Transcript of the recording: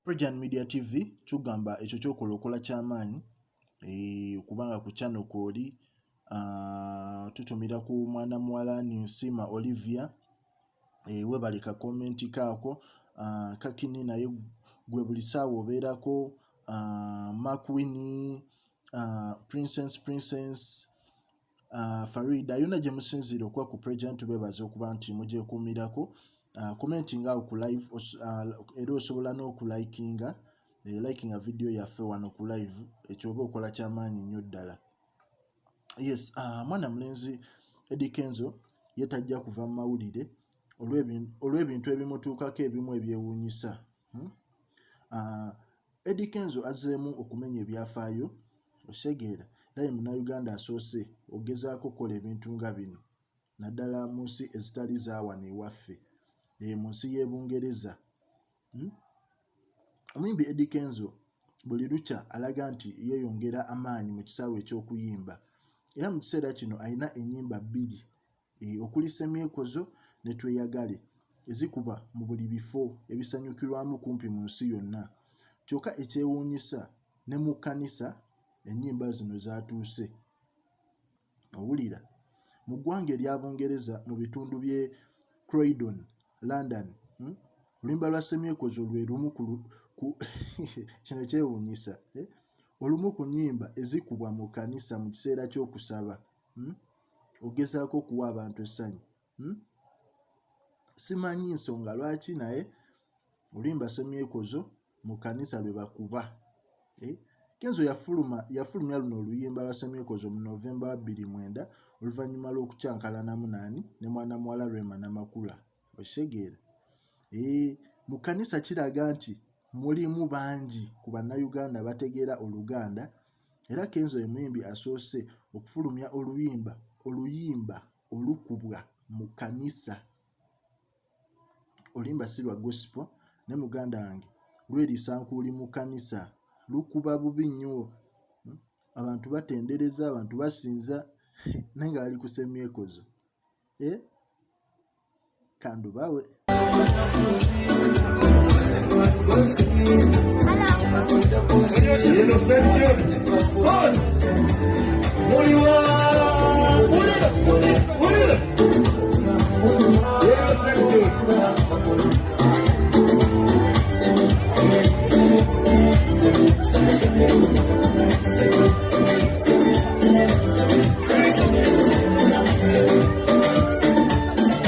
Prejan Media TV tugamba ekyo kyokolokola kyamaanyi okubanga ku channel koli tutumira ku mwana muwala Ninsima Olivia webalika comment kaako kakini naye gwe buli saawa obeerako Makwini Princess Farida yona gye musinzira okuba ku Prejan tubebaza okuba nti mugyekuumirako commenting out ku live era osobola n'okulikinga likinga video yaffe wano ku live ekyo oba okola kyamaanyi nnyo ddala. Yes, mwana mulenzi Eddie Kenzo yetajja kuva mu mawulire olw'ebintu ebimutuukako ebimu ebyewuunyisa. Eddie Kenzo azzeemu okumenya ebyafaayo osegeera naye Munnayuganda asoose ogezaako okukola ebintu nga bino naddala mu nsi ezitali zaawano ewaffe mu nsi y'e Bungereza. Omuyimbi Eddie Kenzo buli lukya alaga nti yeeyongera amaanyi mu kisaawe eky'okuyimba era mu kiseera kino alina ennyimba bbiri okuli Semyekozo ne Tweyagale ezikuba mu buli bifo ebisanyukirwamu kumpi mu nsi yonna. Kyokka ekyewuunyisa ne mu kkanisa ennyimba zino zaatuuse. Owulira mu ggwanga erya Bungereza mu bitundu by'e Croydon, London, oluyimba lwa Semyekozo lwe lumu kino kyewuunyisa olumu ku nnyimba ezikubwa mu kkanisa mu kiseera ky'okusaba ogezaako okuwa abantu essanyu. Simanyi nsonga lwaki naye oluyimba Semyekozo mu kkanisa lwe bakuba. Kenzo yafulumya luno oluyimba lwa Semyekozo mu Novemba 29 oluvannyuma lw'okukyankalanamu naani ne mwana muwala Rema Namakula osegeera. Mu kkanisa kiraga nti mulimu bangi ku bannayuganda bategeera Oluganda era Kenzo ye muyimbi asoose okufulumya oluyimba olukubwa mu kkanisa. Oluyimba si lwa gospel ne muganda wange lwerisankuuli mu kkanisa lukuba bubi nnyo. Abantu batendereza, abantu basinza naye nga bali ku Semyekozo. Kandubawe. Hello.